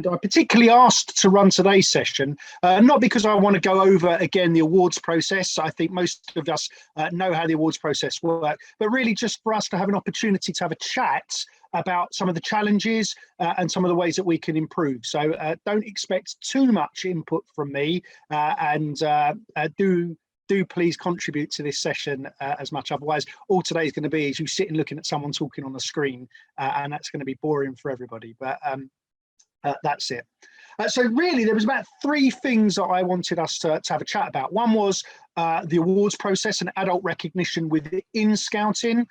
I particularly asked to run today's session, not because I want to go over again the awards process. I think most of us know how the awards process works, but really just for us to have an opportunity to have a chat about some of the challenges and some of the ways that we can improve. So don't expect too much input from me, and do please contribute to this session as much. Otherwise, all today's going to be is you sitting looking at someone talking on the screen, and that's going to be boring for everybody. But that's it. So really, there was about three things that I wanted us to have a chat about. One was the awards process and adult recognition within Scouting.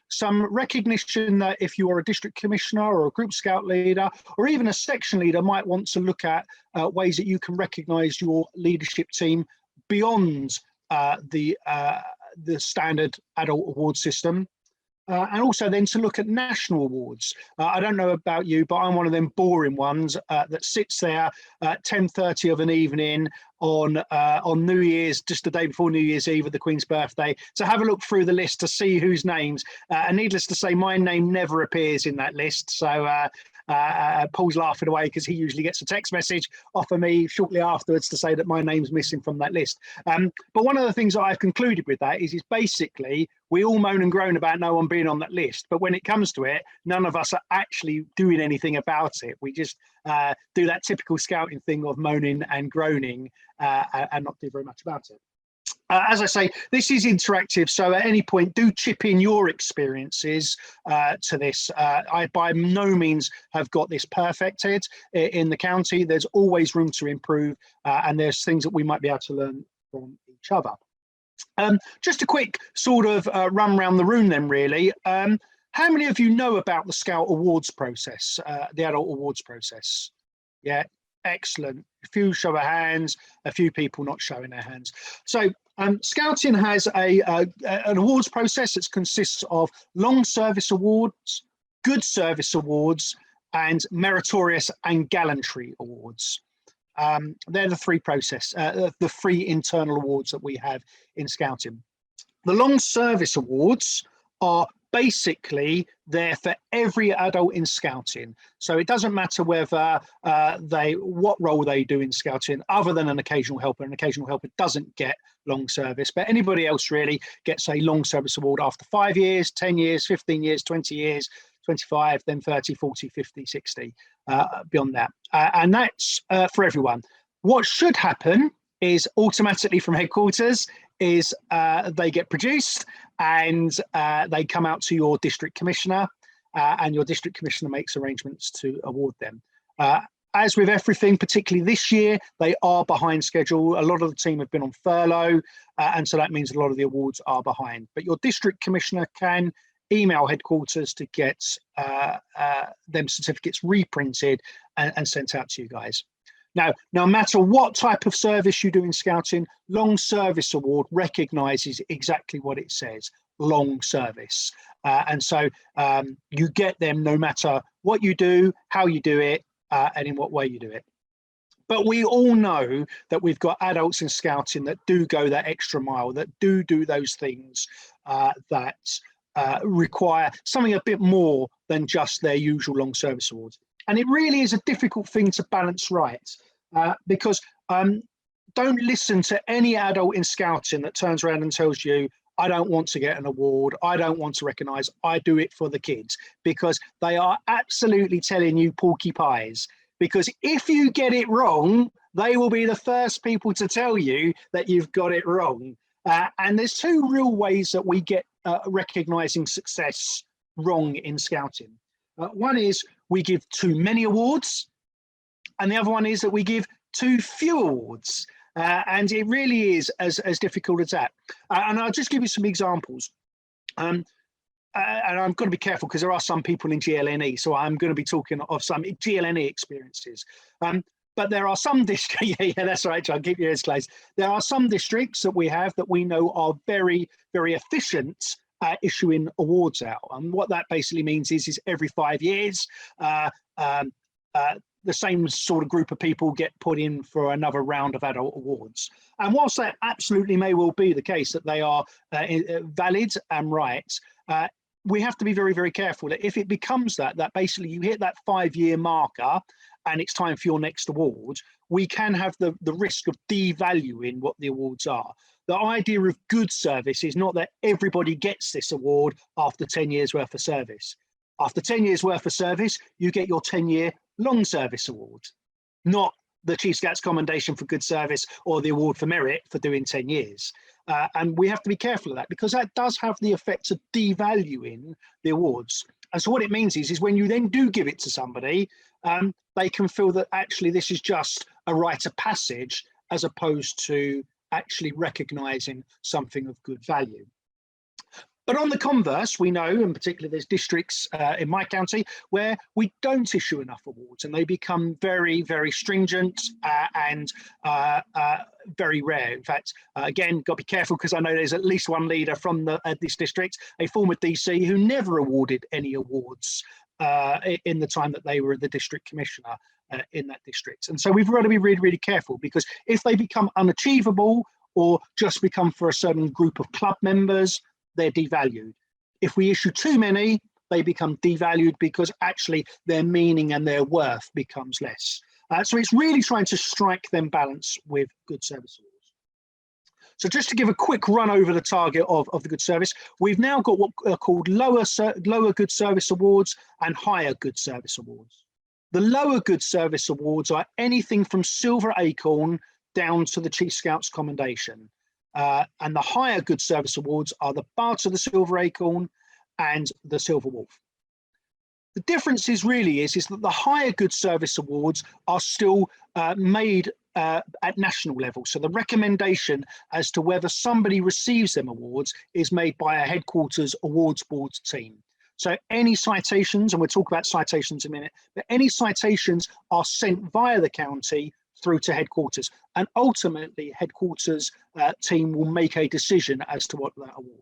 Some recognition that if you are a district commissioner or a group scout leader or even a section leader might want to look at ways that you can recognise your leadership team beyond the standard adult award system. And also then to look at national awards. I don't know about you, but I'm one of them boring ones that sits there at 10:30 of an evening on New Year's, just the day before New Year's Eve of the Queen's birthday, to have a look through the list to see whose names. And needless to say, my name never appears in that list. So Paul's laughing away because he usually gets a text message off of me shortly afterwards to say that my name's missing from that list. But one of the things that I've concluded with that is basically we all moan and groan about no one being on that list, but when it comes to it, none of us are actually doing anything about it. We just do that typical scouting thing of moaning and groaning and not do very much about it. As I say, this is interactive, so at any point do chip in your experiences to this. I by no means have got this perfected in the county. There's always room to improve, and there's things that we might be able to learn from each other. Just a quick sort of run around the room then, really. How many of you know about the Scout Awards process, the adult awards process? Yeah, excellent. A few show of hands, a few people not showing their hands. So Scouting has an awards process that consists of long service awards, good service awards, and meritorious and gallantry awards. They're the the three internal awards that we have in Scouting. The long service awards are basically there for every adult in Scouting. So it doesn't matter whether what role they do in Scouting, other than an occasional helper. An occasional helper doesn't get long service, but anybody else really gets a long service award after 5 years, 10 years, 15 years, 20 years, 25, then 30, 40, 50, 60, beyond that. And that's for everyone. What should happen is automatically from headquarters is they get produced and they come out to your district commissioner, and your district commissioner makes arrangements to award them. As with everything, particularly this year, they are behind schedule. A lot of the team have been on furlough, and so that means a lot of the awards are behind. But your district commissioner can email headquarters to get them certificates reprinted and sent out to you guys. Now, no matter what type of service you do in Scouting, Long Service Award recognises exactly what it says, long service. And so you get them no matter what you do, how you do it, and in what way you do it. But we all know that we've got adults in Scouting that do go that extra mile, that do those things that require something a bit more than just their usual long service awards. And it really is a difficult thing to balance right, because don't listen to any adult in Scouting that turns around and tells you, I don't want to get an award, I don't want to recognise, I do it for the kids, because they are absolutely telling you porky pies. Because if you get it wrong, they will be the first people to tell you that you've got it wrong. And there's two real ways that we get recognising success wrong in Scouting. One is we give too many awards, and the other one is that we give too few awards. And it really is as difficult as that. And I'll just give you some examples. And I'm going to be careful because there are some people in GLNE, so I'm going to be talking of some GLNE experiences. But there are some districts, yeah, that's right, John, keep your ears closed. There are some districts that we have that we know are very, very efficient at issuing awards out. And what that basically means is every 5 years, the same sort of group of people get put in for another round of adult awards. And whilst that absolutely may well be the case, that they are valid and right, we have to be very, very careful that if it becomes that basically you hit that 5-year marker and it's time for your next award, we can have the risk of devaluing what the awards are. The idea of good service is not that everybody gets this award after 10 years worth of service. After 10 years worth of service, you get your 10-year long service award, not the Chief Scouts Commendation for Good Service or the Award for Merit for doing 10 years. And we have to be careful of that, because that does have the effect of devaluing the awards. And so what it means is when you then do give it to somebody, they can feel that actually this is just a rite of passage, as opposed to actually recognising something of good value. But on the converse, we know, and particularly there's districts in my county where we don't issue enough awards, and they become very, very stringent and very rare. In fact, again, got to be careful, because I know there's at least one leader from this district, a former DC, who never awarded any awards in the time that they were the district commissioner in that district. And so we've got to be really, really careful, because if they become unachievable or just become for a certain group of club members, they're devalued. If we issue too many, they become devalued, because actually their meaning and their worth becomes less. So it's really trying to strike them balance with good service awards. So just to give a quick run over the target of the good service, we've now got what are called lower good service awards and higher good service awards. The lower good service awards are anything from Silver Acorn down to the Chief Scouts Commendation. And the higher good service awards are the Bard of the Silver Acorn and the Silver Wolf. The difference is that the higher good service awards are still made at national level. So the recommendation as to whether somebody receives them awards is made by a headquarters awards board team. So any citations, and we'll talk about citations in a minute, but any citations are sent via the county through to headquarters, and ultimately headquarters team will make a decision as to what that award.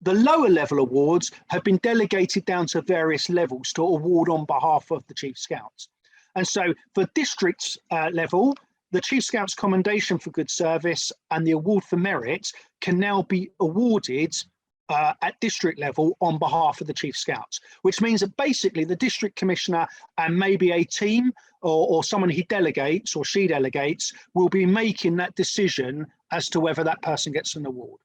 The lower level awards have been delegated down to various levels to award on behalf of the Chief Scouts. And so for district level, the Chief Scouts Commendation for Good Service and the Award for Merit can now be awarded at district level on behalf of the Chief Scouts, which means that basically the district commissioner and maybe a team or someone he delegates or she delegates will be making that decision as to whether that person gets an award.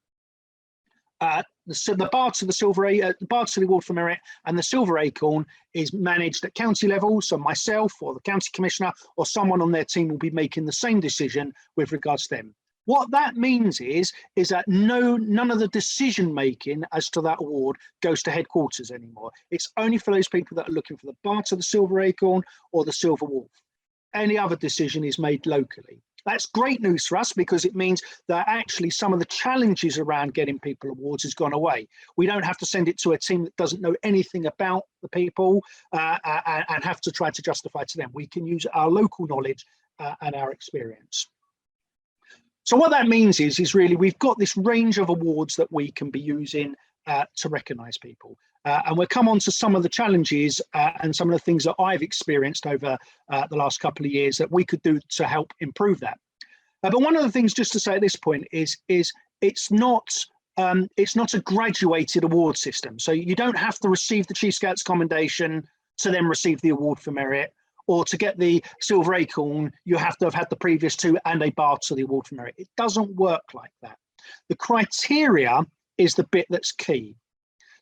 The Bards of the Award for Merit and the Silver Acorn is managed at county level, so myself or the county commissioner or someone on their team will be making the same decision with regards to them. What that means is that none of the decision making as to that award goes to headquarters anymore. It's only for those people that are looking for the Bard of the Silver Acorn or the Silver Wolf. Any other decision is made locally. That's great news for us, because it means that actually some of the challenges around getting people awards has gone away. We don't have to send it to a team that doesn't know anything about the people and have to try to justify to them. We can use our local knowledge and our experience. So what that means is really we've got this range of awards that we can be using to recognise people. And we'll come on to some of the challenges and some of the things that I've experienced over the last couple of years that we could do to help improve that. But one of the things, just to say at this point, is it's not a graduated award system. So you don't have to receive the Chief Scouts Commendation to then receive the Award for Merit, or to get the Silver Acorn, you have to have had the previous two and a Bard to the Award for Merit. It doesn't work like that. The criteria is the bit that's key.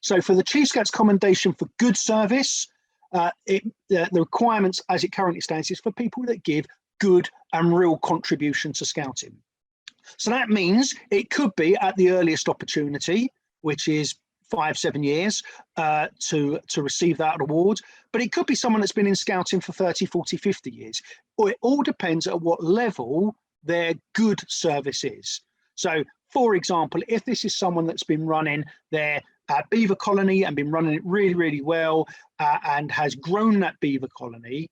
So for the Chief Scouts Commendation for Good Service, the requirements as it currently stands is for people that give good and real contribution to Scouting. So that means it could be at the earliest opportunity, which is 5-7 years to receive that award, but it could be someone that's been in Scouting for 30, 40, 50 years, or it all depends at what level their good service is. So for example, if this is someone that's been running their beaver colony and been running it really, really well and has grown that beaver colony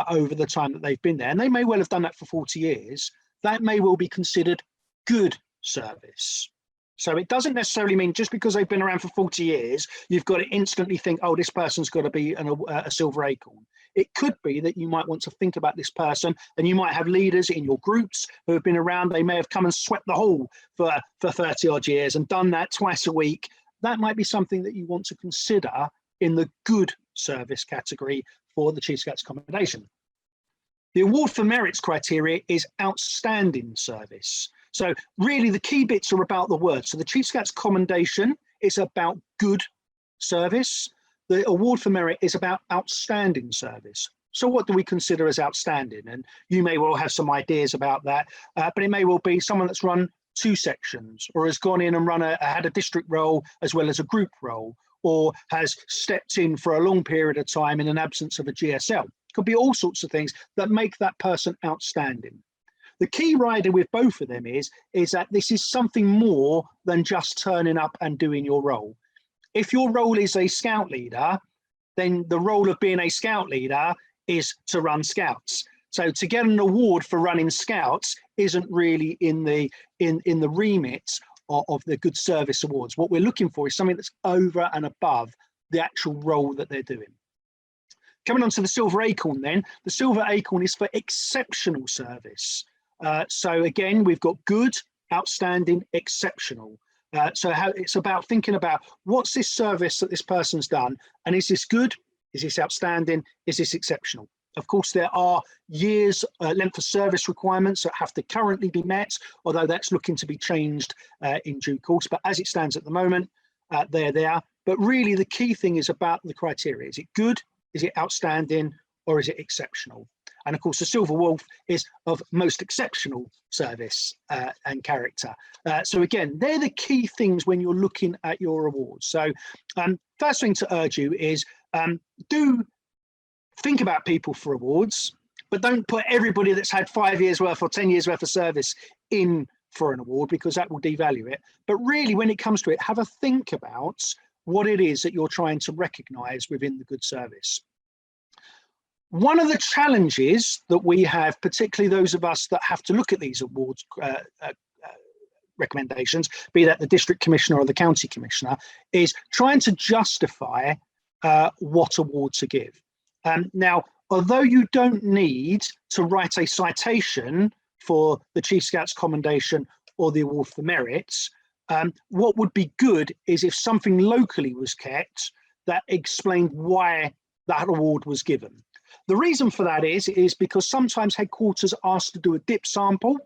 over the time that they've been there, and they may well have done that for 40 years, that may well be considered good service. So it doesn't necessarily mean just because they've been around for 40 years, you've got to instantly think, oh, this person's got to be a Silver Acorn. It could be that you might want to think about this person, and you might have leaders in your groups who have been around. They may have come and swept the hall for 30 odd years and done that twice a week that might be something that you want to consider in the good service category for the Chief Scouts Commendation. The award for merits criteria is outstanding service. So really the key bits are about the word. So the Chief Scouts Commendation is about good service. The award for merit is about outstanding service. So what do we consider as outstanding? And you may well have some ideas about that, but it may well be someone that's run 2 sections, or has gone in and had a district role as well as a group role, or has stepped in for a long period of time in an absence of a GSL. Could be all sorts of things that make that person outstanding. The key rider with both of them is that this is something more than just turning up and doing your role. If your role is a scout leader, then the role of being a scout leader is to run scouts. So to get an award for running scouts isn't really in the remit of the Good Service Awards. What we're looking for is something that's over and above the actual role that they're doing. Coming on to the Silver Acorn then, the Silver Acorn is for exceptional service. So again, we've got good, outstanding, exceptional. So it's about thinking about what's this service that this person's done, and is this good, is this outstanding, is this exceptional? Of course, there are years length of service requirements that have to currently be met, although that's looking to be changed in due course. But as it stands at the moment, they're there. But really the key thing is about the criteria. Is it good, is it outstanding, or is it exceptional? And of course, the Silver Wolf is of most exceptional service and character. So again, they're the key things when you're looking at your awards. So first thing to urge you is do think about people for awards, but don't put everybody that's had 5 years worth or 10 years worth of service in for an award, because that will devalue it. But really, when it comes to it, have a think about what it is that you're trying to recognise within the good service. One of the challenges that we have, particularly those of us that have to look at these awards recommendations, be that the district commissioner or the county commissioner, is trying to justify what award to give. Now, although you don't need to write a citation for the Chief Scouts Commendation or the Award for Merits, what would be good is if something locally was kept that explained why that award was given. The reason for that is because sometimes headquarters ask to do a dip sample,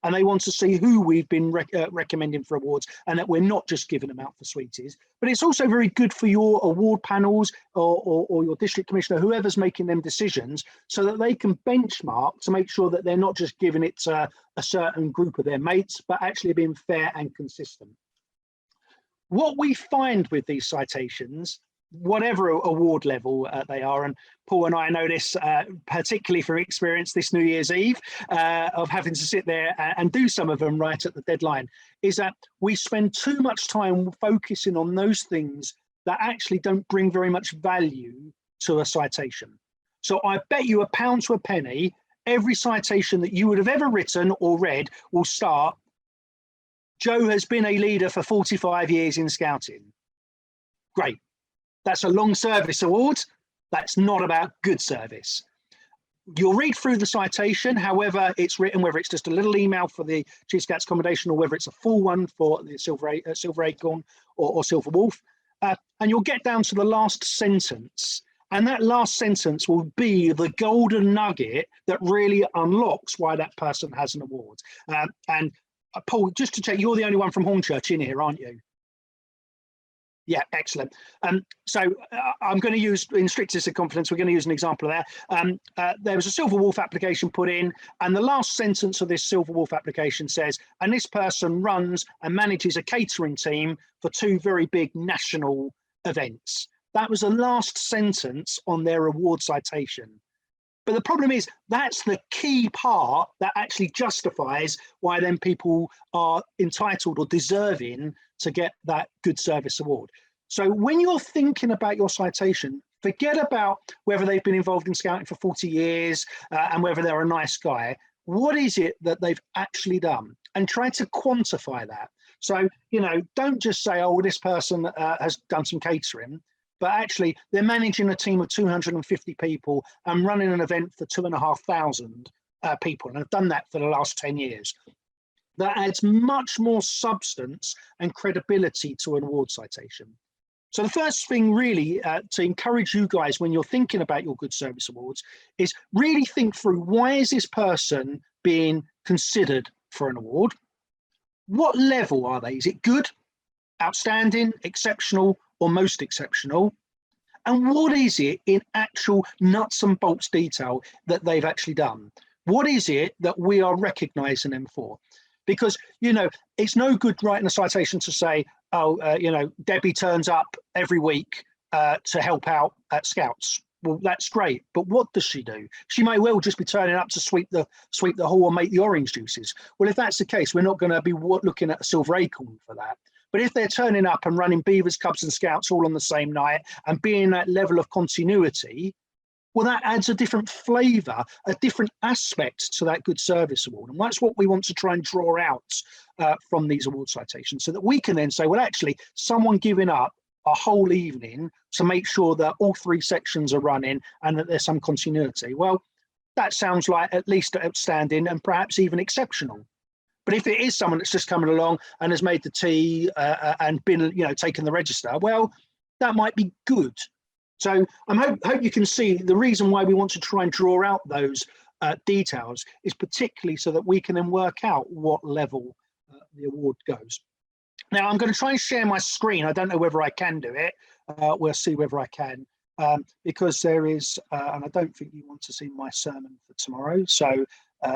and they want to see who we've been recommending for awards, and that we're not just giving them out for sweeties. But it's also very good for your award panels or your district commissioner, whoever's making them decisions, so that they can benchmark to make sure that they're not just giving it to a certain group of their mates, but actually being fair and consistent. What we find with these citations, whatever award level they are, and Paul and I know this particularly from experience this New Year's Eve of having to sit there and do some of them right at the deadline, is that we spend too much time focusing on those things that actually don't bring very much value to a citation. So I bet you £1 to a penny, every citation that you would have ever written or read will start, Joe has been a leader for 45 years in scouting. Great. That's a long service award. That's not about good service. You'll read through the citation, however it's written, whether it's just a little email for the Chief Scouts Commendation or whether it's a full one for the Silver Acorn or Silver Wolf, and you'll get down to the last sentence. And that last sentence will be the golden nugget that really unlocks why that person has an award. And Paul, just to check, you're the only one from Hornchurch in here, aren't you? Yeah, excellent. So I'm going to use, in strictest of confidence, we're going to use an example of that. There was a Silver Wolf application put in, and the last sentence of this Silver Wolf application says, and this person runs and manages a catering team for 2 very big national events. That was the last sentence on their award citation. But the problem is that's the key part that actually justifies why then people are entitled or deserving to get that good service award. So when you're thinking about your citation, forget about whether they've been involved in scouting for 40 years and whether they're a nice guy. What is it that they've actually done? And try to quantify that. So, you know, don't just say, oh, this person has done some catering, but actually they're managing a team of 250 people and running an event for 2,500 people, and have done that for the last 10 years. that adds much more substance and credibility to an award citation. So the first thing really to encourage you guys when you're thinking about your good service awards is really think through, why is this person being considered for an award? What level are they? Is it good, outstanding, exceptional, or most exceptional? And what is it in actual nuts and bolts detail that they've actually done? What is it that we are recognizing them for? Because, you know, it's no good writing a citation to say, oh, you know, Debbie turns up every week to help out at Scouts. Well, that's great, but what does she do? She may well just be turning up to sweep the hall or make the orange juices. Well, if that's the case, we're not going to be looking at a silver acorn for that. But if they're turning up and running Beavers, Cubs and Scouts all on the same night and being that level of continuity, well, that adds a different flavour, a different aspect to that good service award. And that's what we want to try and draw out from these award citations, so that we can then say, well, actually, someone giving up a whole evening to make sure that all three sections are running and that there's some continuity. Well, that sounds like at least outstanding and perhaps even exceptional. But if it is someone that's just coming along and has made the tea and been, you know, taken the register, well, that might be good. So I hope you can see the reason why we want to try and draw out those details is particularly so that we can then work out what level the award goes. Now I'm going to try and share my screen. I don't know whether I can do it. We'll see whether I can, because there is, and I don't think you want to see my sermon for tomorrow. So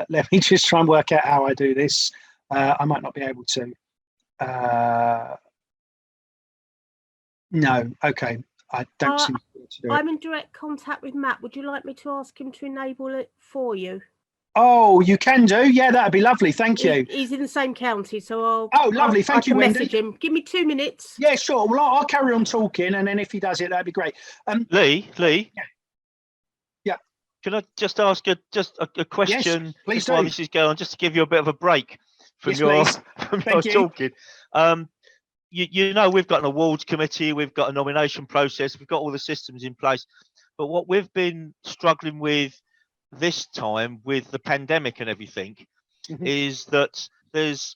let me just try and work out how I do this. I might not be able to. No, okay. I don't seem to be able to do it. I'm in direct contact with Matt. Would you like me to ask him to enable it for you? Oh, you can do? Yeah, that'd be lovely. Thank you. He's in the same county, so Oh, lovely. Thank you, Wendy. Message him. Give me 2 minutes. Yeah, sure. Well, I'll carry on talking, and then if he does it, that'd be great. Lee. Yeah. Can I just ask a question? Yes, please while do. this is going on, just to give you a bit of a break from Yes, your please. talking. You know, we've got an awards committee, we've got a nomination process, we've got all the systems in place. But what we've been struggling with this time, with the pandemic and everything, is that it's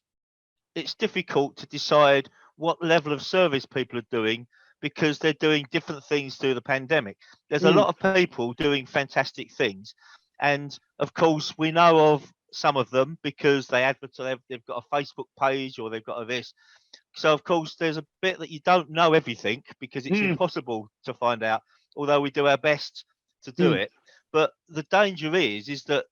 difficult to decide what level of service people are doing, because they're doing different things through the pandemic. There's a lot of people doing fantastic things, and of course we know of some of them because they advertise, they've got a Facebook page or they've got a this. So of course there's a bit that you don't know everything, because it's impossible to find out, although we do our best to do it. But the danger is that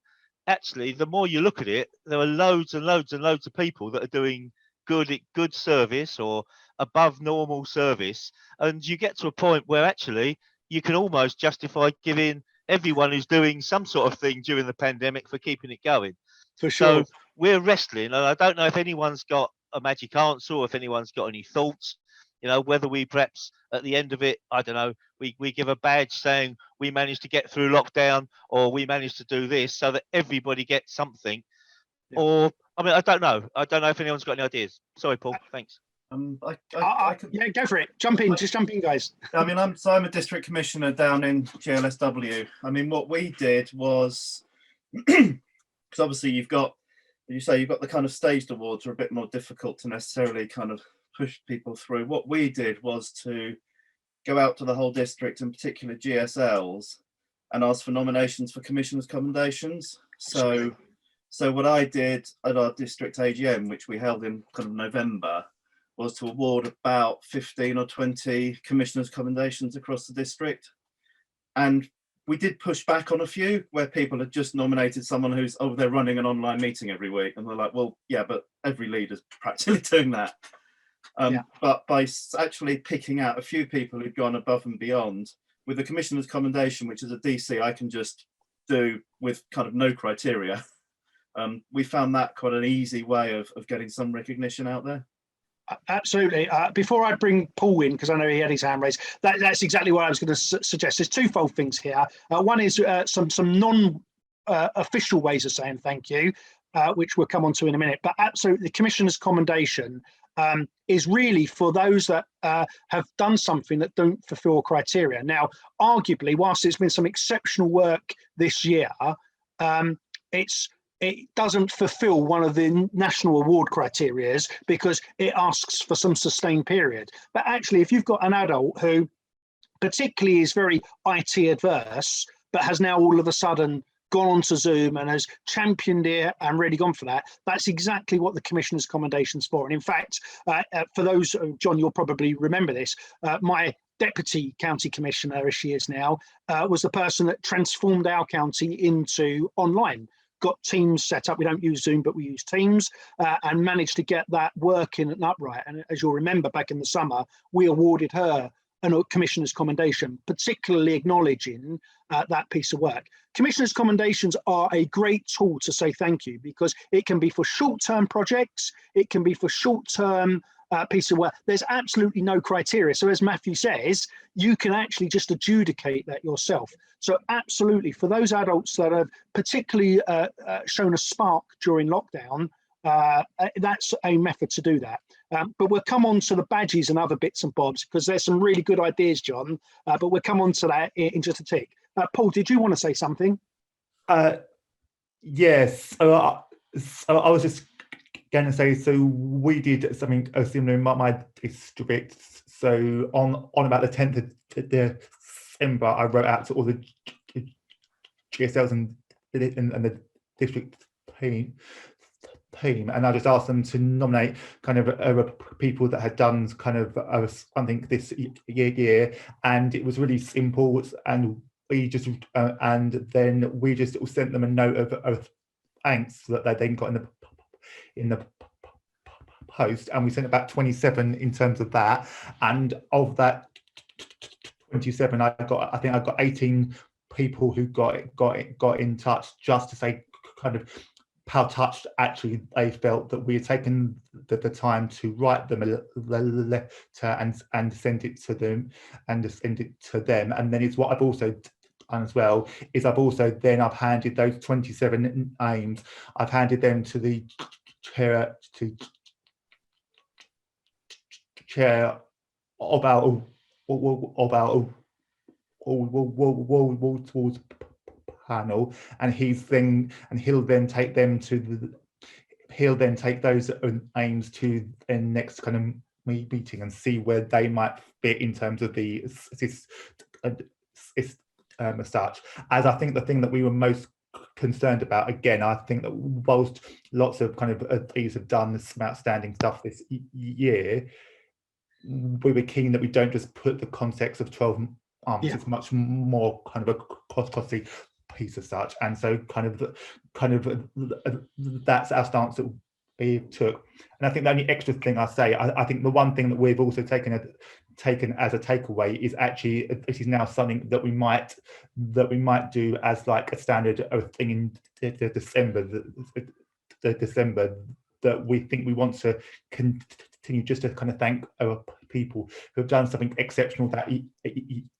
actually the more you look at it, there are loads and loads and loads of people that are doing good service or above normal service, and you get to a point where actually you can almost justify giving everyone who's doing some sort of thing during the pandemic for keeping it going. For sure. So we're wrestling, and I don't know if anyone's got a magic answer or if anyone's got any thoughts, you know, whether we perhaps at the end of it, I don't know, we give a badge saying we managed to get through lockdown, or we managed to do this, so that everybody gets something. Or I mean, I don't know if anyone's got any ideas. Sorry, Paul. Thanks. Yeah, go for it. Just jump in, guys. I mean, I'm a district commissioner down in GLSW. I mean, what we did was, because obviously you've got the kind of staged awards are a bit more difficult to necessarily kind of push people through. What we did was to go out to the whole district, in particular GSLs, and ask for nominations for commissioners' commendations. So what I did at our district AGM, which we held in kind of November, was to award about 15 or 20 commissioners' commendations across the district. And we did push back on a few where people had just nominated someone who's, they're running an online meeting every week. And they're like, well, yeah, but every leader's practically doing that. But by actually picking out a few people who'd gone above and beyond, with the commissioner's commendation, which is a DC I can just do with kind of no criteria, we found that quite an easy way of getting some recognition out there. Absolutely. Before I bring Paul in, because I know he had his hand raised, that's exactly what I was going to suggest. There's twofold things here. One is some non-official ways of saying thank you, which we'll come on to in a minute. But absolutely, the Commissioner's commendation is really for those that have done something that don't fulfil criteria. Now, arguably, whilst there's been some exceptional work this year, it's it doesn't fulfill one of the national award criterias because it asks for some sustained period. But actually, if you've got an adult who particularly is very IT adverse, but has now all of a sudden gone onto Zoom and has championed it and really gone for that, that's exactly what the Commissioner's Commendation's for. And in fact, for those, John, you'll probably remember this, my Deputy County Commissioner, as she is now, was the person that transformed our county into online, got Teams set up. We don't use Zoom, but we use Teams, and managed to get that working and upright. And as you'll remember, back in the summer, we awarded her a Commissioner's Commendation, particularly acknowledging that piece of work. Commissioner's Commendations are a great tool to say thank you, because it can be for short-term projects, it can be for short-term piece of work. There's absolutely no criteria. So as Matthew says, you can actually just adjudicate that yourself. So absolutely, for those adults that have particularly shown a spark during lockdown, that's a method to do that. But we'll come on to the badges and other bits and bobs, because there's some really good ideas, John, but we'll come on to that in just a tick. Paul, did you want to say something? Yes, so I was just going to say, so we did something similar in my district. So on about the 10th of December, I wrote out to all the GSLs and the district team, and I just asked them to nominate kind of people that had done kind of something this year, and it was really simple. And we just and then we just sent them a note of thanks that they then got in the post, and we sent about 27 in terms of that. And of that 27, I think I got 18 people who got in touch just to say kind of how touched actually they felt that we had taken the time to write them a letter and send it to them and then it's what I've also done as well is I've handed those 27 names, I've handed them to the chair of our panel, and he'll then take them to he'll then take those aims to the next kind of meeting and see where they might fit in terms of the as such. As I think the thing that we were most concerned about, again, I think that whilst lots of kind of these have done some outstanding stuff this year, we were keen that we don't just put the context of 12 months. It's much more kind of a costly piece as such, and so kind of that's our stance that we took. And I think the only extra thing I say, I think the one thing that we've also taken as a takeaway is actually it is now something that we might do as like a standard thing in December that we think we want to continue, just to kind of thank our people who have done something exceptional that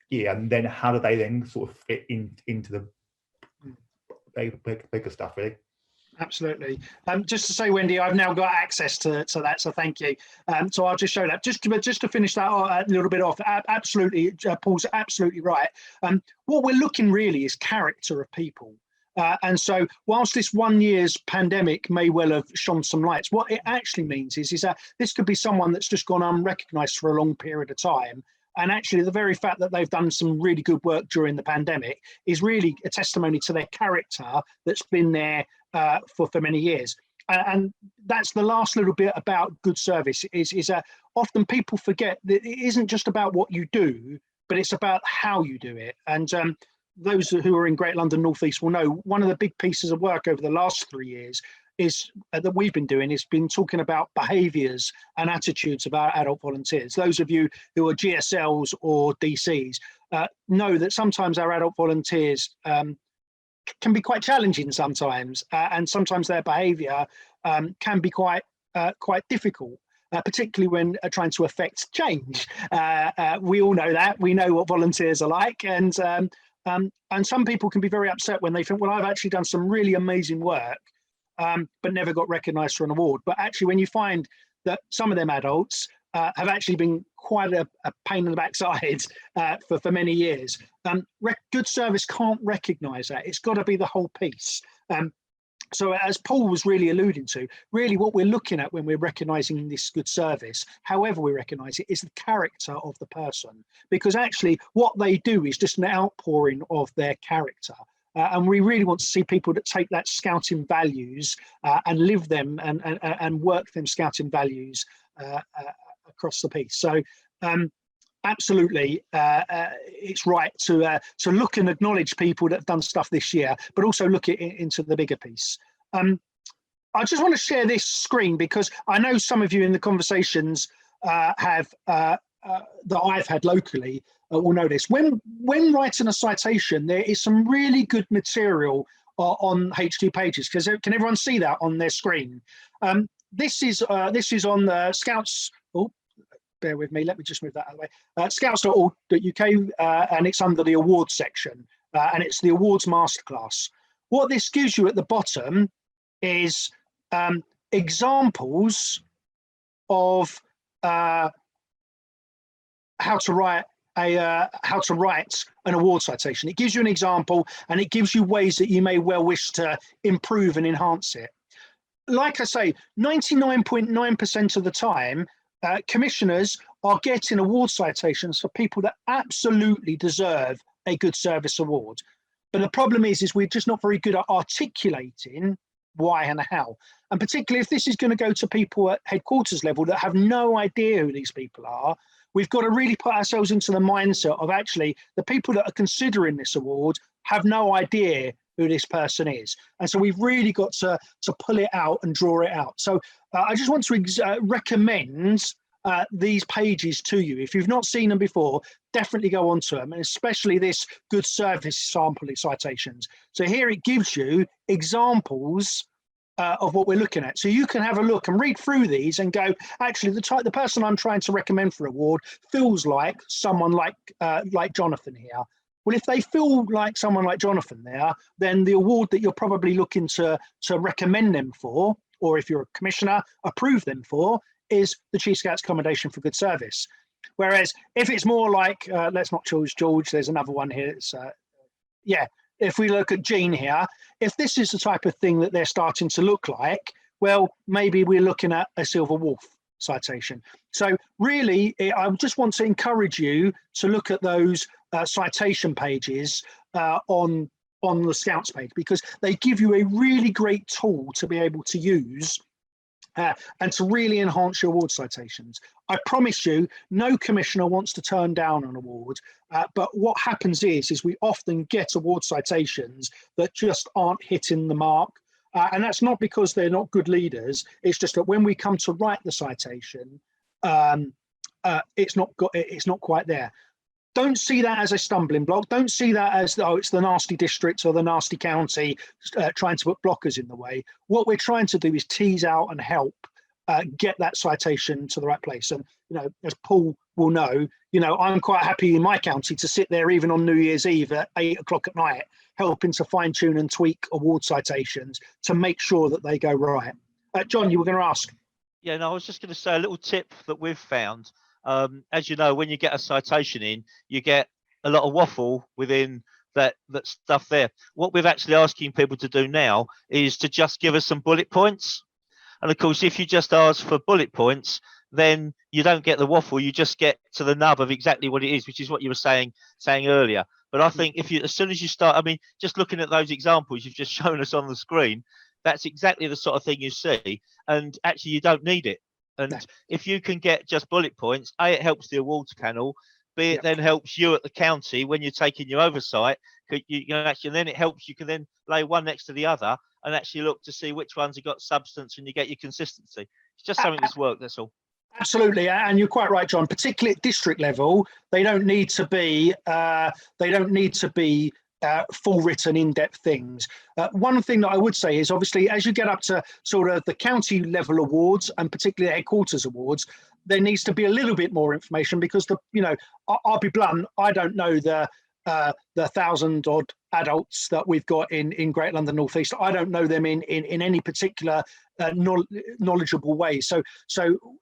year, and then how do they then sort of fit into the bigger stuff, really. Absolutely. Just to say, Wendy, I've now got access to that, so thank you. So I'll just show that. Just to finish that a little bit off, absolutely, Paul's absolutely right. What we're looking really is character of people. And so whilst this 1 year's pandemic may well have shone some lights, what it actually means is that this could be someone that's just gone unrecognised for a long period of time. And actually, the very fact that they've done some really good work during the pandemic is really a testimony to their character that's been there for many years. And that's the last little bit about good service is often people forget that it isn't just about what you do, but it's about how you do it. And those who are in Great London North East will know one of the big pieces of work over the last 3 years is that we've been doing is been talking about behaviours and attitudes of our adult volunteers. Those of you who are GSLs or DCs know that sometimes our adult volunteers can be quite challenging sometimes, and sometimes their behaviour can be quite difficult. Particularly when trying to affect change. We all know that. We know what volunteers are like, and some people can be very upset when they think, well, I've actually done some really amazing work, but never got recognised for an award. But actually, when you find that some of them adults have actually been quite a pain in the backside for many years, good service can't recognise that. It's got to be the whole piece. So as Paul was really alluding to, really what we're looking at when we're recognising this good service, however we recognise it, is the character of the person. Because actually what they do is just an outpouring of their character. And we really want to see people that take that scouting values and live them and work them scouting values across the piece. So absolutely, it's right to look and acknowledge people that have done stuff this year, but also look into the bigger piece. I just want to share this screen because I know some of you in the conversations have that I've had locally will know this. When writing a citation, there is some really good material on HQ Pages. Because can everyone see that on their screen? This is on the Scouts. Oh, bear with me. Let me just move that out of the way. Scouts.org.uk, and it's under the awards section, and it's the awards masterclass. What this gives you at the bottom is examples of how to write an award citation. It gives you an example, and it gives you ways that you may well wish to improve and enhance it. Like I say, 99.9% of the time, commissioners are getting award citations for people that absolutely deserve a good service award. But the problem is we're just not very good at articulating why and how. And particularly if this is going to go to people at headquarters level that have no idea who these people are, we've got to really put ourselves into the mindset of actually the people that are considering this award have no idea who this person is. And so we've really got to pull it out and draw it out. So I just want to recommend these pages to you. If you've not seen them before, definitely go onto them, and especially this good service sample citations. So here it gives you examples of what we're looking at. So you can have a look and read through these and go, actually, the person I'm trying to recommend for award feels like someone like Jonathan here. Well, if they feel like someone like Jonathan there, then the award that you're probably looking to recommend them for, or if you're a commissioner, approve them for, is the Chief Scouts Commendation for Good Service. Whereas if it's more like, let's not choose George, there's another one here. It's, if we look at Jean here, if this is the type of thing that they're starting to look like, well, maybe we're looking at a Silver Wolf citation. So really, I just want to encourage you to look at those citation pages on the Scouts page, because they give you a really great tool to be able to use and to really enhance your award citations. I promise you, no commissioner wants to turn down an award, but what happens is we often get award citations that just aren't hitting the mark. And that's not because they're not good leaders. It's just that when we come to write the citation, it's not quite there. Don't see that as a stumbling block. Don't see that as, oh, it's the nasty district or the nasty county trying to put blockers in the way. What we're trying to do is tease out and help get that citation to the right place. And, as Paul will know, I'm quite happy in my county to sit there even on New Year's Eve at 8 o'clock at night, helping to fine tune and tweak award citations to make sure that they go right. John, you were going to ask. Yeah, no, I was just going to say a little tip that we've found. As you know, when you get a citation in, you get a lot of waffle within that stuff there. What we're actually asking people to do now is to just give us some bullet points. And of course, if you just ask for bullet points, then you don't get the waffle. You just get to the nub of exactly what it is, which is what you were saying earlier. But I think as soon as you start, just looking at those examples you've just shown us on the screen, that's exactly the sort of thing you see. And actually, you don't need it. And if you can get just bullet points, A, it helps the awards panel, B, it then helps you at the county when you're taking your oversight. And then it helps, you can then lay one next to the other and actually look to see which ones have got substance, and you get your consistency. It's just something that's worked, that's all. Absolutely, and you're quite right, John. Particularly at district level, they don't need to be full written in-depth things. One thing that I would say is, obviously, as you get up to sort of the county level awards and particularly headquarters awards, there needs to be a little bit more information, because I'll be blunt, I don't know the 1,000 odd adults that we've got in Great London North East. I don't know them in any particular knowledgeable way. So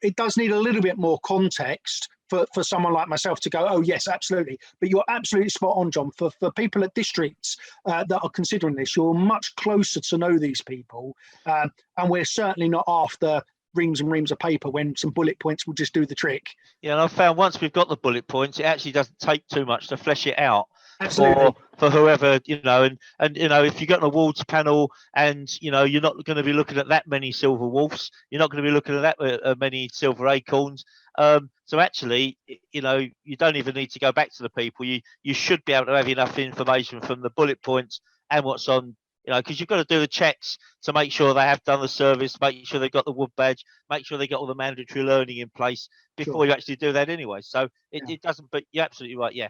it does need a little bit more context for someone like myself to go, oh yes, absolutely. But you're absolutely spot on, John. For people at districts that are considering this, you're much closer to know these people, and we're certainly not after reams and reams of paper when some bullet points will just do the trick. Yeah, and I've found once we've got the bullet points, it actually doesn't take too much to flesh it out. Absolutely. For whoever, you know, and you know, if you've got an awards panel and, you know, you're not going to be looking at that many silver wolves, you're not going to be looking at that many silver acorns. So actually, you know, you don't even need to go back to the people. You should be able to have enough information from the bullet points and what's on, you know, because you've got to do the checks to make sure they have done the service, make sure they've got the wood badge, make sure they got all the mandatory learning in place before you actually do that anyway. So it doesn't, but you're absolutely right. Yeah.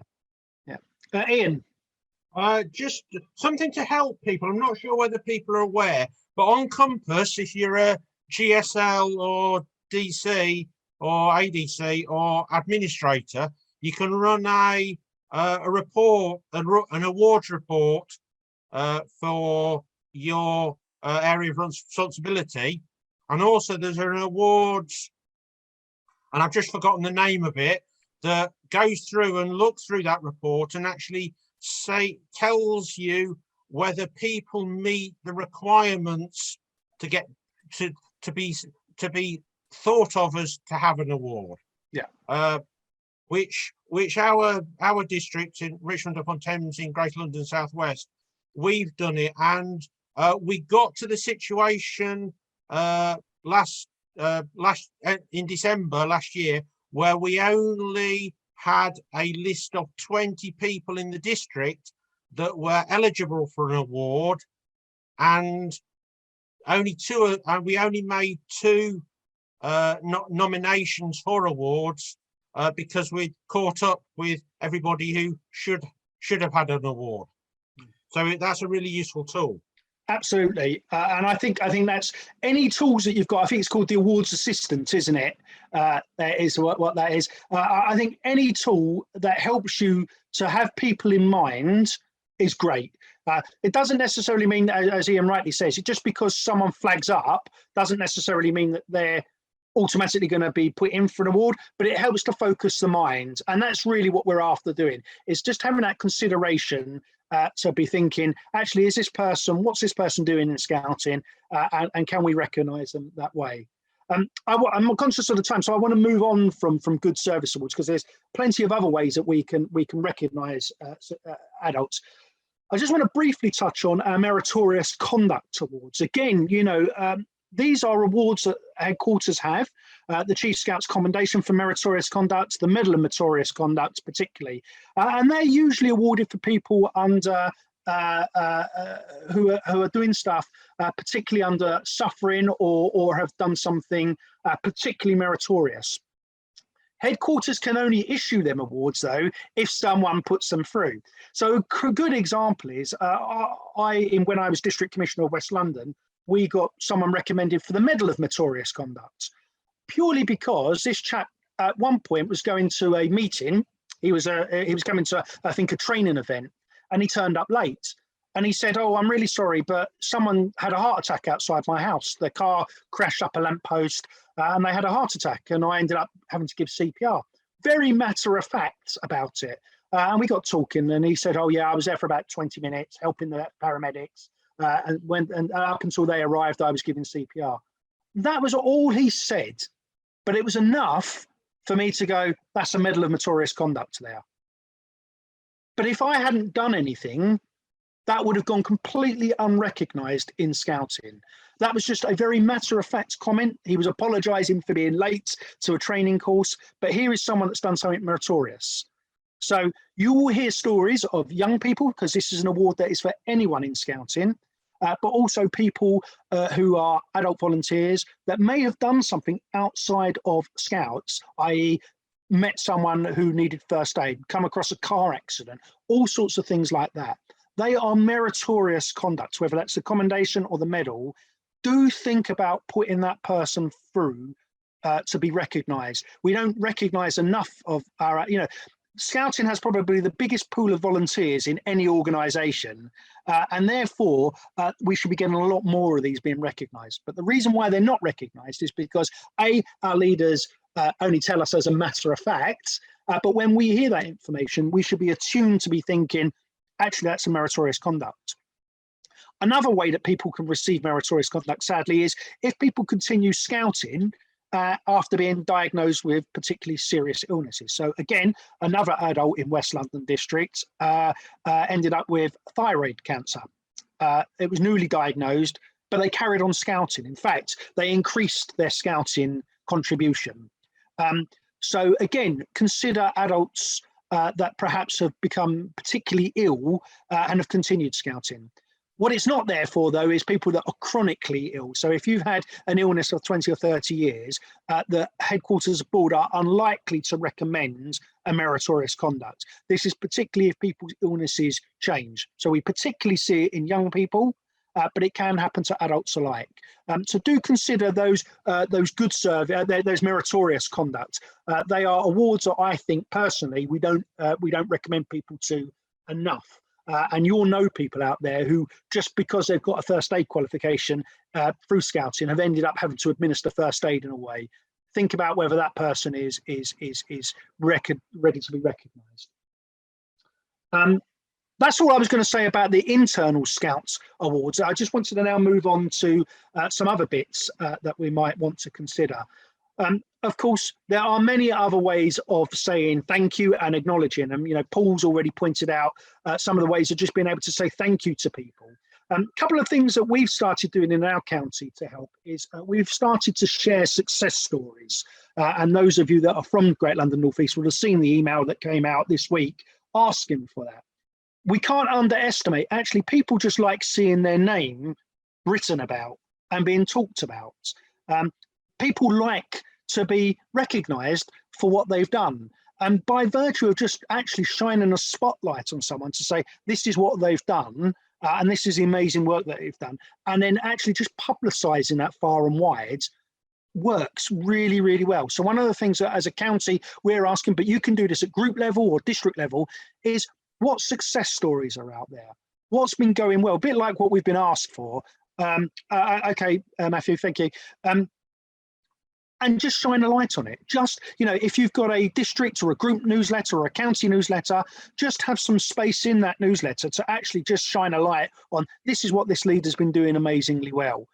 Ian. Just something to help people. I'm not sure whether people are aware, but on Compass, if you're a GSL or DC or ADC or administrator, you can run a report, an awards report for your area of responsibility. And also there's an awards, and I've just forgotten the name of it, that goes through and looks through that report and actually tells you whether people meet the requirements to get to be thought of as to have an award. Which our district in Richmond upon Thames in Greater London South West, we've done it, and we got to the situation in December last year where we only had a list of 20 people in the district that were eligible for an award, and we only made two nominations for awards because we'd caught up with everybody who should have had an award. So that's a really useful tool. Absolutely, and I think that's any tools that you've got. I think it's called the awards assistant, isn't it? That is what that is. I think any tool that helps you to have people in mind is great. It doesn't necessarily mean, as Ian rightly says, just because someone flags up doesn't necessarily mean that they're automatically going to be put in for an award, but it helps to focus the mind, and that's really what we're after doing, is just having that consideration to be thinking, actually, what's this person doing in scouting, and can we recognise them that way? I'm conscious of the time, so I want to move on from good service awards, because there's plenty of other ways that we can recognise adults. I just want to briefly touch on our meritorious conduct awards. Again, you know, these are awards that headquarters have. The Chief Scouts Commendation for Meritorious Conduct, the Medal of Meritorious Conduct particularly, and they're usually awarded for people under who are doing stuff particularly under suffering or have done something particularly meritorious. Headquarters can only issue them awards, though, if someone puts them through. So a good example is when I was District Commissioner of West London, we got someone recommended for the Medal of Meritorious Conduct, purely because this chap at one point was going to a meeting. He was coming to, I think, a training event, and he turned up late. And he said, "Oh, I'm really sorry, but someone had a heart attack outside my house. Their car crashed up a lamppost, and they had a heart attack, and I ended up having to give CPR." Very matter of fact about it. And we got talking, and he said, "Oh yeah, I was there for about 20 minutes helping the paramedics, and up until they arrived, I was giving CPR." That was all he said, but it was enough for me to go, "That's a Medal of Meritorious Conduct there." But if I hadn't done anything, that would have gone completely unrecognised in scouting. That was just a very matter-of-fact comment. He was apologising for being late to a training course, but here is someone that's done something meritorious. So you will hear stories of young people, because this is an award that is for anyone in scouting, but also people who are adult volunteers that may have done something outside of scouts, i.e. met someone who needed first aid, come across a car accident, all sorts of things like that. They are meritorious conduct, whether that's the commendation or the medal. Do think about putting that person through to be recognised. We don't recognise enough of our, Scouting has probably the biggest pool of volunteers in any organisation, and therefore we should be getting a lot more of these being recognised. But the reason why they're not recognised is because A, our leaders only tell us as a matter of fact. But when we hear that information, we should be attuned to be thinking, actually, that's a meritorious conduct. Another way that people can receive meritorious conduct, sadly, is if people continue scouting after being diagnosed with particularly serious illnesses. So again, another adult in West London district ended up with thyroid cancer. It was newly diagnosed, but they carried on scouting. In fact, they increased their scouting contribution. So again, consider adults that perhaps have become particularly ill and have continued scouting. What it's not there for, though, is people that are chronically ill. So if you've had an illness of 20 or 30 years, the headquarters board are unlikely to recommend a meritorious conduct. This is particularly if people's illnesses change. So we particularly see it in young people, but it can happen to adults alike. So do consider those good service, those meritorious conduct. They are awards that I think personally we don't recommend people to enough. And you'll know people out there who, just because they've got a first aid qualification through scouting, have ended up having to administer first aid in a way. Think about whether that person is ready to be recognised. That's all I was going to say about the internal Scouts Awards. I just wanted to now move on to some other bits that we might want to consider. Of course, there are many other ways of saying thank you and acknowledging. And, you know, Paul's already pointed out some of the ways of just being able to say thank you to people. A couple of things that we've started doing in our county to help is we've started to share success stories. And those of you that are from Great London North East will have seen the email that came out this week asking for that. We can't underestimate, actually, people just like seeing their name written about and being talked about. People like to be recognised for what they've done. And by virtue of just actually shining a spotlight on someone to say, this is what they've done, and this is the amazing work that they've done, and then actually just publicising that far and wide works really, really well. So one of the things that as a county we're asking, but you can do this at group level or district level, is what success stories are out there? What's been going well? A bit like what we've been asked for. Okay, Matthew, thank you. And just shine a light on it. Just, you know, if you've got a district or a group newsletter or a county newsletter, just have some space in that newsletter to actually just shine a light on, this is what this leader's been doing amazingly well.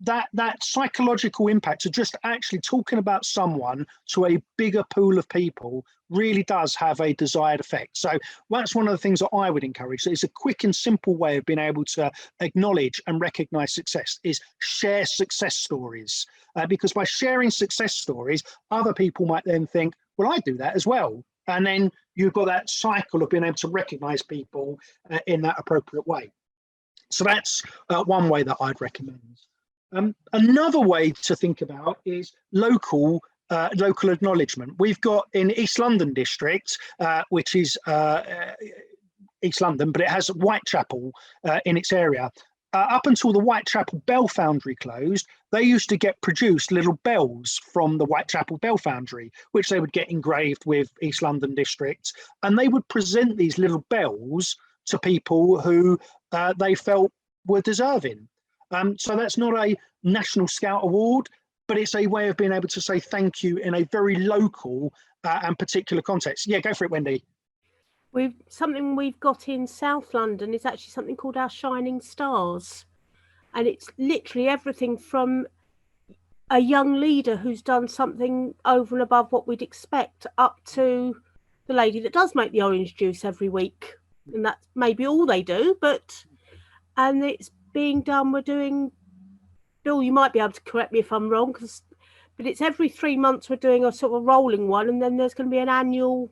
That psychological impact of just actually talking about someone to a bigger pool of people really does have a desired effect. So that's one of the things that I would encourage. It's a quick and simple way of being able to acknowledge and recognize success is share success stories. Because by sharing success stories, other people might then think, well, I do that as well. And then you've got that cycle of being able to recognize people in that appropriate way. So that's one way that I'd recommend. Another way to think about is local acknowledgement. We've got in East London district, which is East London, but it has Whitechapel in its area. Up until the Whitechapel Bell Foundry closed, they used to get produced little bells from the Whitechapel Bell Foundry, which they would get engraved with East London district, and they would present these little bells to people who they felt were deserving. So that's not a National Scout Award, but it's a way of being able to say thank you in a very local and particular context. Yeah, go for it, Wendy. Something we've got in South London is actually something called our Shining Stars. And it's literally everything from a young leader who's done something over and above what we'd expect, up to the lady that does make the orange juice every week. And that's maybe all they do, and it's being done. We're doing, Bill, you might be able to correct me if I'm wrong, but it's every 3 months we're doing a sort of rolling one, and then there's going to be an annual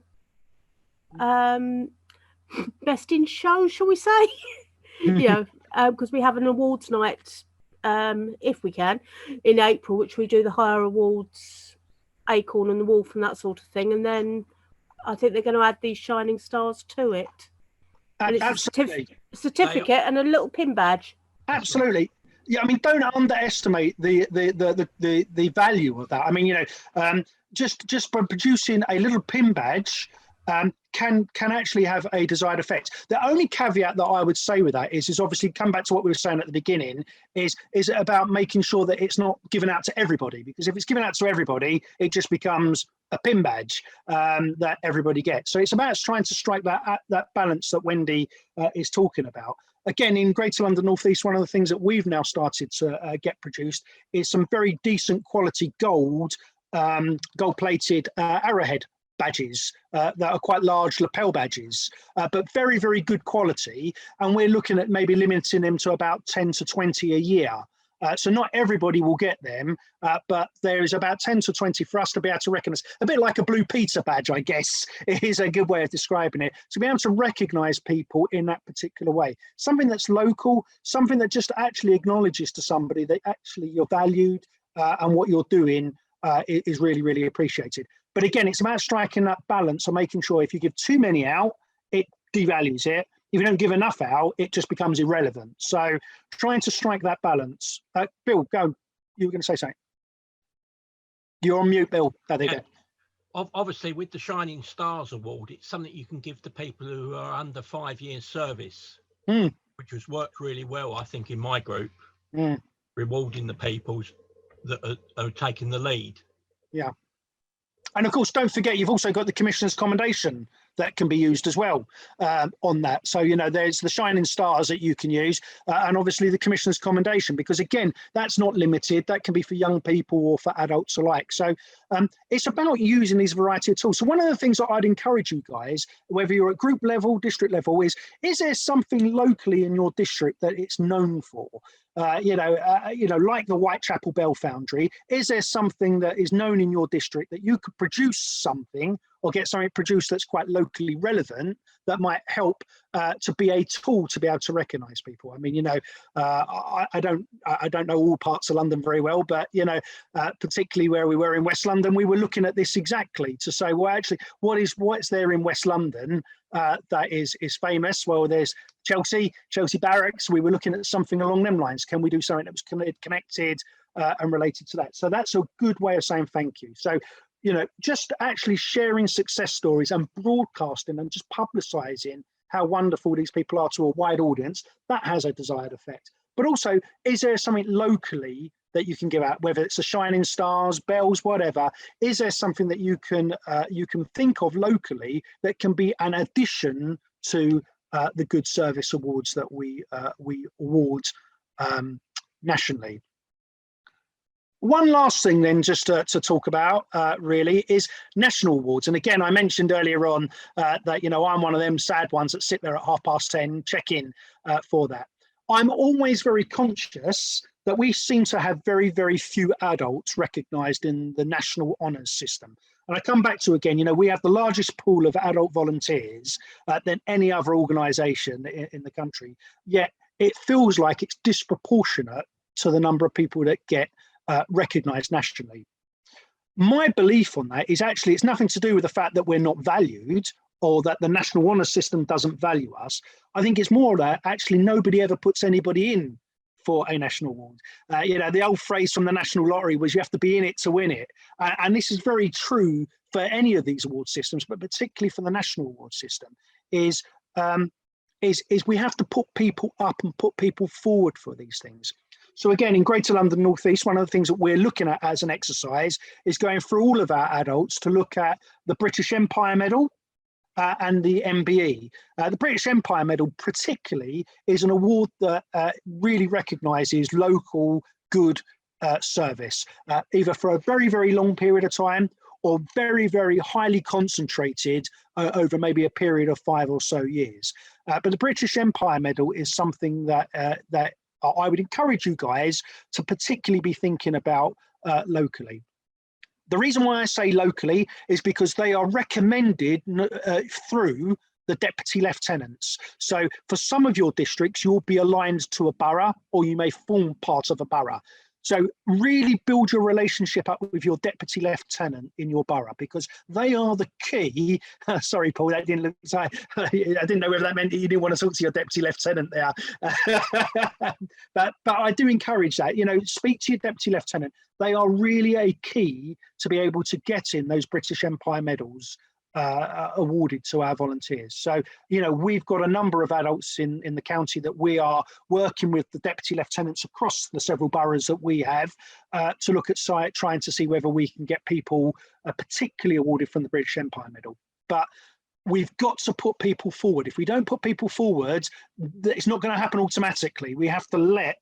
best in show, shall we say? Because we have an awards night, if we can, in April, which we do the higher awards, Acorn and the Wolf and that sort of thing, and then I think they're going to add these Shining Stars to it. And it's Absolutely. a certificate and a little pin badge. Absolutely. Yeah, I mean, don't underestimate the value of that. I mean, just by producing a little pin badge can actually have a desired effect. The only caveat that I would say with that is obviously come back to what we were saying at the beginning, is about making sure that it's not given out to everybody, because if it's given out to everybody, it just becomes a pin badge that everybody gets. So it's about trying to strike that balance that Wendy is talking about. Again, in Greater London North East, one of the things that we've now started to get produced is some very decent quality gold-plated arrowhead badges that are quite large lapel badges, but very, very good quality. And we're looking at maybe limiting them to about 10 to 20 a year. So not everybody will get them, but there is about 10 to 20 for us to be able to recognise. A bit like a Blue Peter badge, I guess, is a good way of describing it. To be able to recognise people in that particular way. Something that's local, something that just actually acknowledges to somebody that actually you're valued and what you're doing is really, really appreciated. But again, it's about striking that balance of making sure if you give too many out, it devalues it. If you don't give enough out, it just becomes irrelevant. So trying to strike that balance. Bill, go. You were going to say something. You're on mute, Bill. There they go. Obviously, with the Shining Stars Award, it's something you can give to people who are under 5 years service, which has worked really well, I think, in my group, rewarding the people that are taking the lead. Yeah. And of course, don't forget, you've also got the Commissioner's Commendation that can be used as well on that. So, you know, there's the Shining Stars that you can use and obviously the Commissioner's Commendation, because again, that's not limited. That can be for young people or for adults alike. So it's about using these variety of tools. So one of the things that I'd encourage you guys, whether you're at group level, district level, is there something locally in your district that it's known for? Like the Whitechapel Bell Foundry, is there something that is known in your district that you could produce something or get something produced that's quite locally relevant that might help to be a tool to be able to recognise people? I mean, I don't know all parts of London very well, but particularly where we were in West London, we were looking at this exactly to say, well, actually, what's there in West London that is famous? Well, there's Chelsea Barracks. We were looking at something along them lines. Can we do something that was connected and related to that? So that's a good way of saying thank you. So, just actually sharing success stories and broadcasting and just publicising how wonderful these people are to a wide audience, that has a desired effect. But also, is there something locally that you can give out, whether it's the Shining Stars, bells, whatever? Is there something that you can think of locally that can be an addition to the Good Service Awards that we award nationally? One last thing then, just to talk about really, is national awards. And again, I mentioned earlier on that, I'm one of them sad ones that sit there at 10:30, check in for that. I'm always very conscious that we seem to have very, very few adults recognised in the national honours system. And I come back to, again, we have the largest pool of adult volunteers than any other organisation in the country, yet it feels like it's disproportionate to the number of people that get recognised nationally. My belief on that is actually it's nothing to do with the fact that we're not valued or that the national honours system doesn't value us. I think it's more that actually nobody ever puts anybody in for a national award. The old phrase from the National Lottery was you have to be in it to win it. And this is very true for any of these award systems, but particularly for the national award system, is we have to put people up and put people forward for these things. So again, in Greater London North East, one of the things that we're looking at as an exercise is going through all of our adults to look at the British Empire Medal and the MBE. The British Empire Medal particularly is an award that really recognises local good service, either for a very, very long period of time or very, very highly concentrated over maybe a period of 5 or so years. But the British Empire Medal is something that I would encourage you guys to particularly be thinking about locally. The reason why I say locally is because they are recommended through the deputy lieutenants. So for some of your districts, you'll be aligned to a borough or you may form part of a borough. So really build your relationship up with your deputy lieutenant in your borough, because they are the key. Sorry, Paul, that didn't look. Sorry, I didn't know whether that meant that you didn't want to talk to your deputy lieutenant there. but I do encourage that. Speak to your deputy lieutenant. They are really a key to be able to get in those British Empire medals awarded to our volunteers. So, you know, we've got a number of adults in the county that we are working with the deputy lieutenants across the several boroughs that we have to look at trying to see whether we can get people particularly awarded from the British Empire Medal. But we've got to put people forward. If we don't put people forward, it's not going to happen automatically. We have to let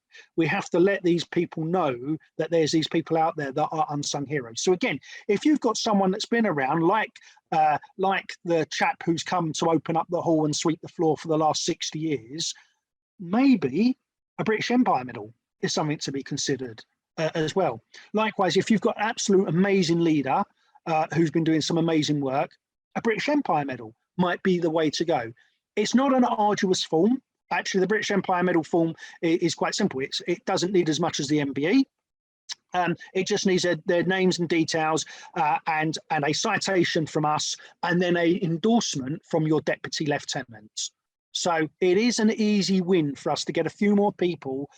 these people know that there's these people out there that are unsung heroes. So again, if you've got someone that's been around, like the chap who's come to open up the hall and sweep the floor for the last 60 years, maybe a British Empire Medal is something to be considered as well. Likewise, if you've got an absolute amazing leader who's been doing some amazing work, a British Empire Medal might be the way to go. It's not an arduous form. Actually, the British Empire Medal form is quite simple. It doesn't need as much as the MBE. It just needs their names and details and a citation from us, and then a endorsement from your deputy lieutenant. So it is an easy win for us to get a few more people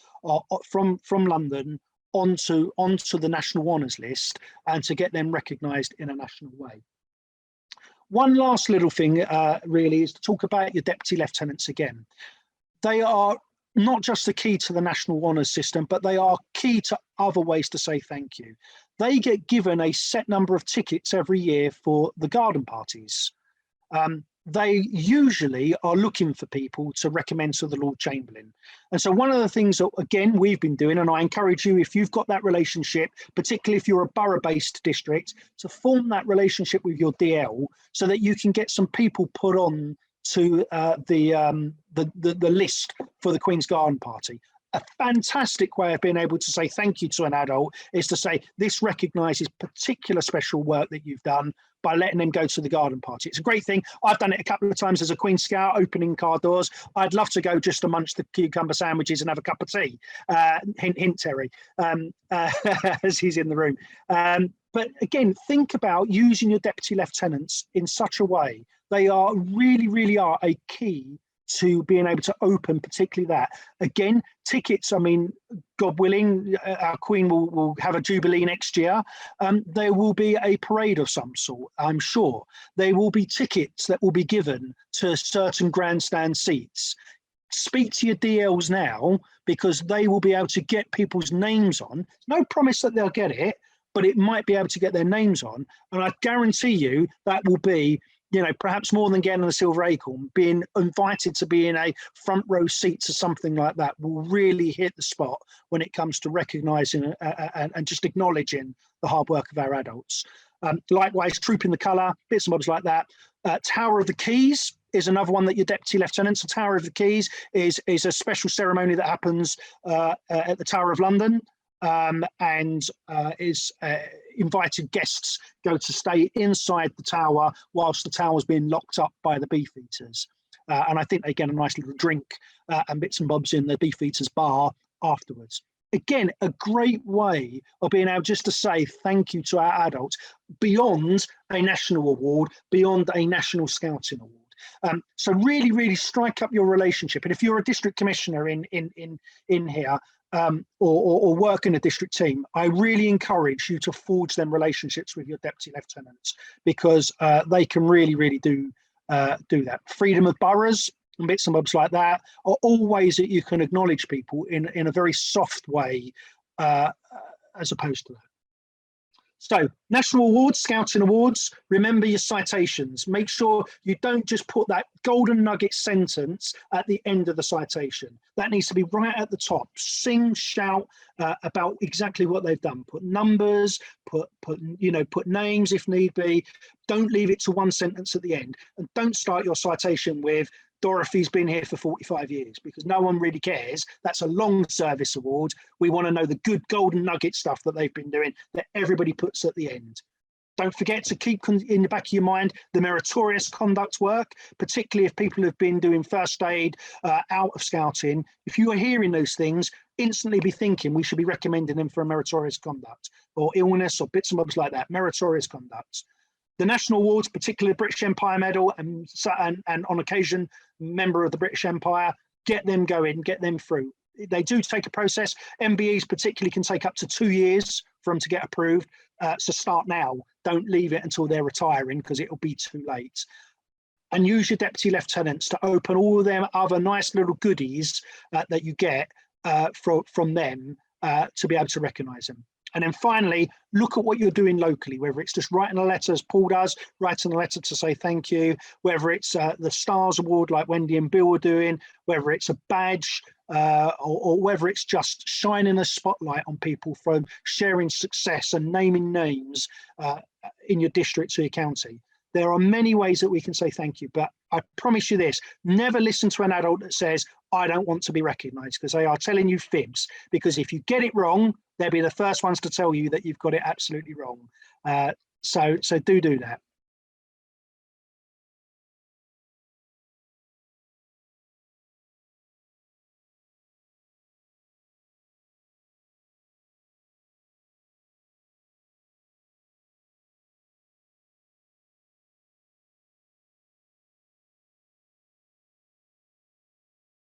from London onto the National Honours List and to get them recognised in a national way. One last little thing really is to talk about your deputy lieutenants again. They are not just the key to the National Honours System, but they are key to other ways to say thank you. They get given a set number of tickets every year for the garden parties. They usually are looking for people to recommend to the Lord Chamberlain. And so one of the things that, again, we've been doing, and I encourage you, if you've got that relationship, particularly if you're a borough-based district, to form that relationship with your DL so that you can get some people put on to the list for the Queen's Garden Party. A fantastic way of being able to say thank you to an adult is to say, this recognises particular special work that you've done by letting them go to the garden party. It's a great thing. I've done it a couple of times as a Queen Scout, opening car doors. I'd love to go just amongst the cucumber sandwiches and have a cup of tea. Hint, Terry, as he's in the room. But again, think about using your deputy lieutenants in such a way. They are really are a key to being able to open particularly that. Again, tickets, I mean, God willing, our Queen will have a Jubilee next year. There will be a parade of some sort, I'm sure. There will be tickets that will be given to certain grandstand seats. Speak to your DLs now, because they will be able to get people's names on. No promise that they'll get it, but it might be able to get their names on. And I guarantee you that will be, you know, perhaps more than getting a silver acorn, being invited to be in a front row seat to something like that will really hit the spot when it comes to recognising and just acknowledging the hard work of our adults. Likewise, Trooping the Colour, bits and bobs like that. Tower of the Keys is another one that your deputy lieutenants. The Tower of the Keys is a special ceremony that happens at the Tower of London. Invited guests go to stay inside the tower whilst the tower's being locked up by the Beefeaters. And I think they get a nice little drink and bits and bobs in the Beefeaters bar afterwards. Again, a great way of being able just to say thank you to our adults beyond a national award, beyond a national scouting award. So really strike up your relationship. And if you're a district commissioner in here, or work in a district team, I really encourage you to forge them relationships with your deputy lieutenants, because they can really do that. Freedom of boroughs and bits and bobs like that are all ways that you can acknowledge people in a very soft way, as opposed to that. So, national awards, scouting awards, remember your citations. Make sure you don't just put that golden nugget sentence at the end of the citation. That needs to be right at the top. Sing, shout about exactly what they've done. Put numbers, put names if need be. Don't leave it to one sentence at the end. And don't start your citation with, Dorothy's been here for 45 years, because no one really cares. That's a long service award. We want to know the good golden nugget stuff that they've been doing, that everybody puts at the end. Don't forget to keep in the back of your mind the meritorious conduct work, particularly if people have been doing first aid out of scouting. If you are hearing those things, instantly be thinking we should be recommending them for a meritorious conduct, or illness or bits and bobs like that. Meritorious conduct. The national awards, particularly the British Empire Medal and on occasion, member of the British Empire, get them going, get them through. They do take a process. MBEs particularly can take up to 2 years for them to get approved. So start now. Don't leave it until they're retiring, because it'll be too late. And use your deputy lieutenants to open all them other nice little goodies that you get from them to be able to recognise them. And then finally, look at what you're doing locally, whether it's just writing a letter as Paul does, writing a letter to say thank you, whether it's the Stars Award like Wendy and Bill are doing, whether it's a badge, or whether it's just shining a spotlight on people from sharing success and naming names in your district or your county. There are many ways that we can say thank you, but I promise you this, never listen to an adult that says, I don't want to be recognised, because they are telling you fibs. Because if you get it wrong, they'll be the first ones to tell you that you've got it absolutely wrong. So do that.